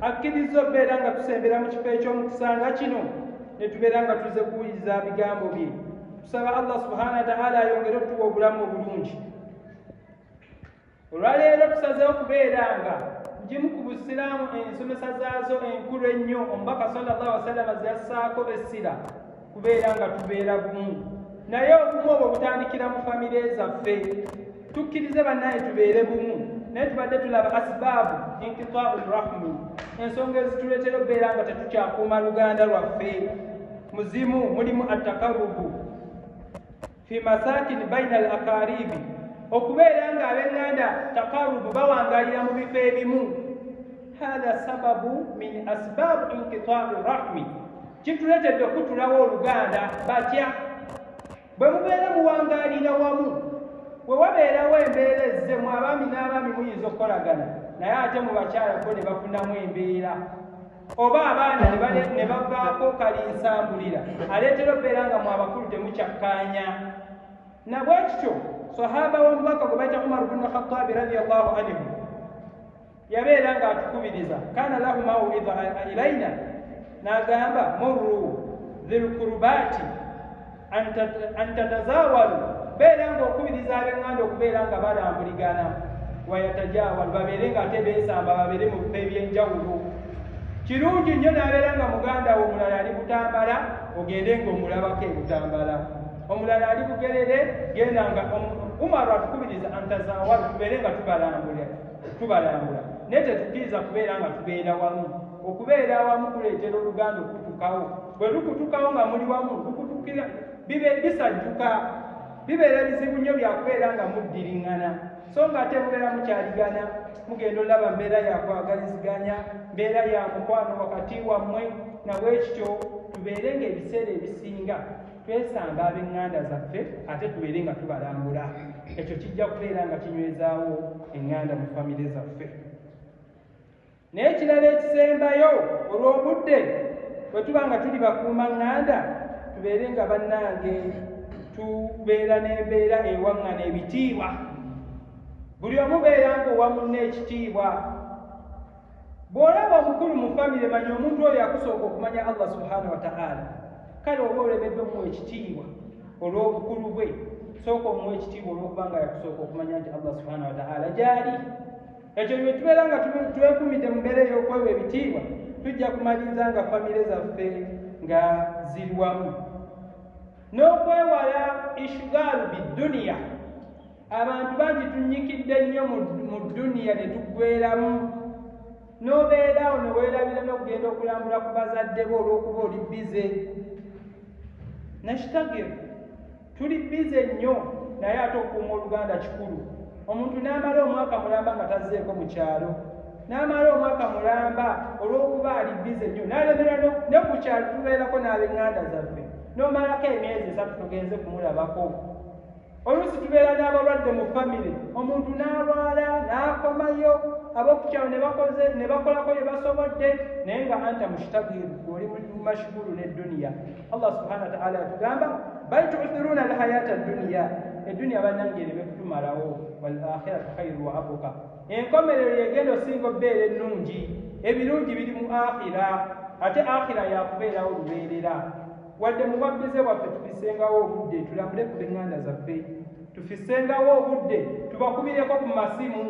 akkiriza obeera nga tusembera mu kifo eky'omukisa nga kino ne tubeera nga tuze kuwuliriza bigambo bye. Tusaba Allah subhanahu wa ta'ala ayongere okutuwa obulamu obulungi. Olwaleero tusazeewo kubeera nga gimu ku busiraamu ensomesa zaazo enkulu ennyo omubaka sallallahu alaihi wasallam ziyassaako essira kubeera nga tubeera bumu. Naye obumu obwo butandikira mu famire zaffe. Tukkirize bannaye tubeere bumu. Naye tubadde tulaba asibaabu inkitaa'u rahmi, ensonga ezituleetera okubeera nga tetukyakuuma luganda lwaffe. Muzimu mulimu attakarubu fi masakini baina al akaribi, okubeera nga ab'enganda takarubu bawangalira mu bifo ebimu. Hatha sababu min asbaabu inkitaa'u rahmi, kituleetedde okutulawo oluganda batya. Bwe mubeera muwangalira wamu, bwe wabeerawo embeera ezzemu, abaami n'abaami muyinza okukolagana, naye ate mu bakyala bo ne bafunamu embeera, oba abaana ne bavaako kalinsambulira aleetera okubeera nga mu abakulu temukyakkaanya. Na bwe kityo sahaba w'omubaka gwe bayita Umar bin Khattab radiyallahu anhu yabeera nga atukubiriza, kaana lahu maw'idha ilaina, n'agamba murru dhil qurbati an tatazawalu, beera nga okubiriza ab'enganda okubeera nga balambuligana, wayatajawalu, babeere nga ate beesamba, babeere mu bifo eby'enjawulo. Kirungi nnyo n'abeera nga muganda wo omulala ali Butambala, ogende ng'omulabako e Butambala, omulala ali Bugerere, genda nga Umaru atukubiriza antazawalu, tubeere nga tubalambula. Naye tetukkiriza kubeera nga tubeera wamu. Okubeera wamu kuleetera oluganda okutukawo. Bwe lukutukawo nga muli wamu, lukutukira bisajjuka, bibeera bizibu nnyo byakubeera nga muddiriŋŋana, so nga ate mubeera mukyaligana, mugenda olaba mbeera yakwagaliziganya, mbeera ya mukwano wakati wammwe. Na bwekityo tubeere nga ebiseera ebisinga twesanga ab'enganda zaffe ate tubeere nga tubalambula. Ekyo kijja kubeera nga kinywezaawo enganda mu famire zaffe. Naye ekirala ekisembayo olw'obudde, bwe tuba nga tuli bakuuma nganda, tubeere nga bannange tubeera n'embeera ewaŋŋana ebitiibwa. Buli omu beera nga owa munne ekitiibwa. Bw'olaba omukulu mu famire, manya omuntu oyo akusooka okumanya Allah subhanahu wa ta'ala. Kale oba olebedde omuwa ekitiibwa olw'obukulu bwe, sooka omuwa ekitiibwa olw'okuba nga yakusooka okumanya nti Allah subhanahu wa ta'ala gy'ali. Ekyo bwe tubeera nga twekumidde mu mbeera ey'okwewa ebitiibwa, tujja kumaliriza nga famire zaffe nga ziri wamu. N'okwewala ishugaalu bidduniya, abantu bangi tunnyikidde nnyo mu dduniya ne tuggweramu. N'obeeraawo ne weerabira n'okugenda okulambula ku bazadde bo olw'okuba oli bize. Nashtagir, tuli bize nnyo, naye ate okukuuma oluganda kikulu. Omuntu n'amala omwaka mulamba nga tazzeeko mu kyalo, n'amala omwaka mulamba olw'okuba ali bize nnyo, n'alemera ne ku kyalo tubeerako n'ab'enganda zaffe, n'omalako emyezi 3 tugenze kumulabako. Oluusi tubeera n'abalwadde mu famire, omuntu n'alwala n'akomayo, ab'okukyalo ne bakolako bye basobodde, naye nga anta mushtagiru, oli mashghulu n'edduniya. Allah subhanahu wa ta'ala yatugamba bal tu'thiruna alhayata ad-dunya, edduniya bannange ebe kutumalawo, wal akhiratu khairu wa abqa. Enkomerero yegenda osinga obbeera ennungi, ebirungi biri mu akhira, ate akhira yakubeerawo lubeerera. Wadde mu bwabbize bwaffe tufisengawo obudde tulambule ku b'enganda zaffe, tufisengawo obudde tubakubireko ku masimu,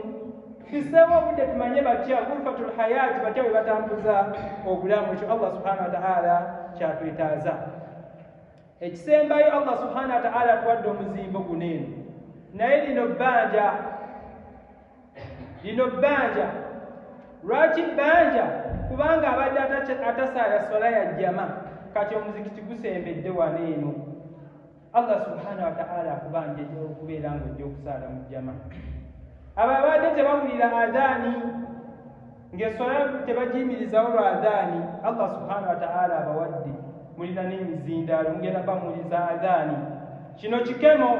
tufiseewo obudde tumanye batya gulfatul hayati, batya bwe batambuza obulamu. Ekyo Allah subhanahu wa ta'ala kyatwetaaza. Ekisembayo Allah subhanahu wa ta'ala atuwadde omuzimbo guno eno, naye lino bbanja. Lwaki bbanja? Kubanga abadde atasaala swala ya jjama, kati omuzikiti gusembedde wano eno. Allah subhanahu wa ta'ala akubanja okubeera nga ojja okusaala mu jjama. Abo abadde tebawulira adhaani, ng'essola tebagiyimirizawo lwa adhaani, Allah subhanahu wa ta'ala abawadde, mulina n'emizindaalo, mugenda bamuwuliza adhaani. Kino kikemo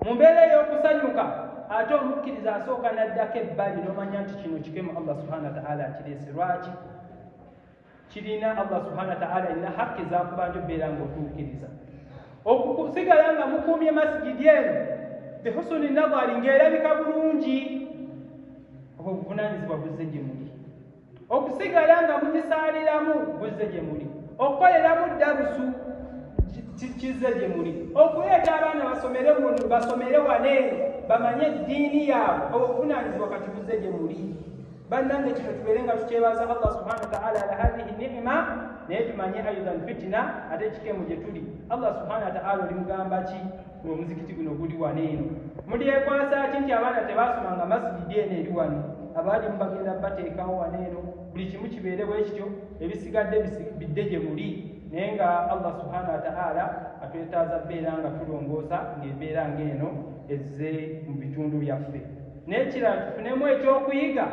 mu mbeera ey'okusanyuka, ate omukkiriza asooka n'addako ebbali n'omanya nti kino kikemo Allah subhanahu wa ta'ala akireese. Lwaki? Kirina Allah subhanahu wa ta'ala alina haqqi zakubanja obbeera ng'otuukiriza. Okusigala nga mukuumye masigidi eno bihusuni nadhari, ng'erabika bulungi, obwo buvunaanyizibwa buzze gye muli. okusigala nga mugisaaliramu buzze gye muli, okukoleramu darusu kizze gye muli, okuleeta abaana basomere wane bamanye eddiini yaabwe, obuvunaanyizibwa kati buzze gye muli. bannange kino tubeere nga tukyebaza Allah subhanahu wa ta'ala ala hadhihi ni'ma, naye tumanye aidan fitina ate kikemu gye tuli. Allah subhanahu wa ta'ala olimugamba ki omuzikiti guno guli wano eno? mulyekwasa ki nti abaana tebasomanga masjidi eno eri wano, abaalimu bagenda bateekawo wano eno, buli kimu kibeere bwe kityo, ebisigadde bidde gye muli. naye nga Allah subhanahu wa ta'ala atwetaaza beera nga tulongoosa ng'embeera ng'eno ezze mu bitundu byaffe. naye kirala tufunemu ekyokuyiga,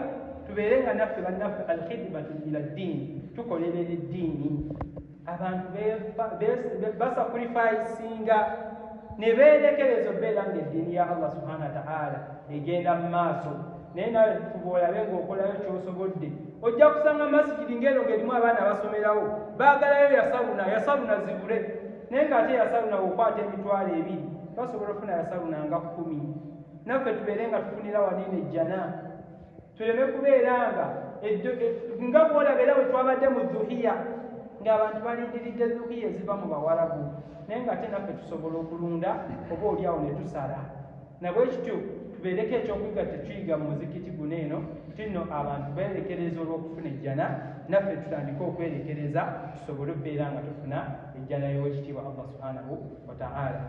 tubeere nga naffe bannaffe alkhidmatu ila ddiini, tukolerera eddiini. abantu basakurifayisinga ne beerekereza obbeera ng'eddiini ya Allah subhanahu wa ta'ala egenda mu maaso. naye nawe fuba olabe ng'okolayo ky'osobodde. ojja kusanga masikidi ng'eno ng'erimu abaana basomerawo, baagalayo yasaluna zibule, naye ng'ate yasaluna okwata emitwalo 2 basobola okufuna yasaluna nga 10. naffe tubeere nga tufunira wanene ejjana, tuleme kubeera nga bwolabera bwe twabadde mu dhuhiya ng'abantu balindiridde dhuhiya eziva mu bawalabu, naye ng'ate naffe tusobola okulunda oba oliawo ne tusala. nabwe kityo tubeereko ekyokuyiga, tetuyiga mu muzikiti guno eno tino abantu beerekereza olw'okufuna ejjana, naffe tutandike okwerekereza tusobole okubeera nga tufuna ejjana y'owekitiibwa Allah subhanahu wa ta'ala.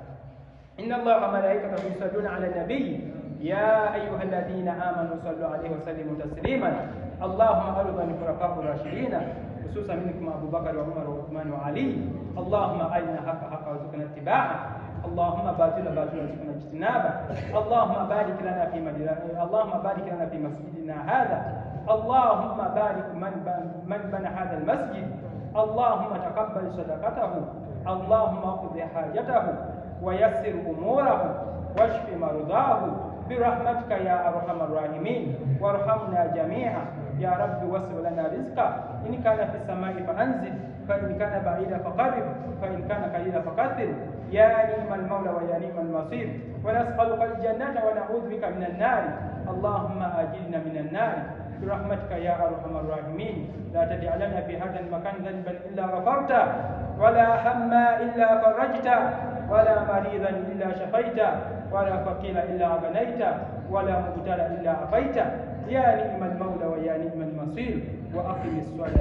inna Allaha wa malaikatahu yusalluna ala nabiyyi ya ayyuha alladhina amanu sallu alayhi wa sallimu tasliman. Allahumma arda al-khulafa ar-rashidin khususan minkum Abu Bakr wa Umar wa Uthman wa Ali. Allahumma arina haqqa haqqa warzuqna ittiba'a. اللهم باطلا باطلا وارزقنا اجتنابه. اللهم بارك لنا في مسجدنا هذا. اللهم بارك من بنى هذا المسجد. اللهم تقبل صدقته. اللهم اقض حاجته ويسر اموره واشف مرضاه برحمتك يا ارحم الراحمين. وارحمنا جميعا يا رب. وسع لنا رزقا، ان كان في السماء فانزل، فإن كان بعيدا فقرب، فإن كان قليلا فكثر. يا نعم المولى ويا نعم المصير. ونسألك الجنة ونعوذ بك من النار. اللهم أجرنا من النار برحمتك يا أرحم الراحمين. لا تدع لنا في هذا المكان ذنبا إلا غفرته، ولا هما إلا فرجته، ولا مريضا إلا شفيته، ولا فقيرا إلا أغنيته، ولا مبتلى إلا عافيته. يا نعم المولى ويا نعم المصير. وأقم الصلاة.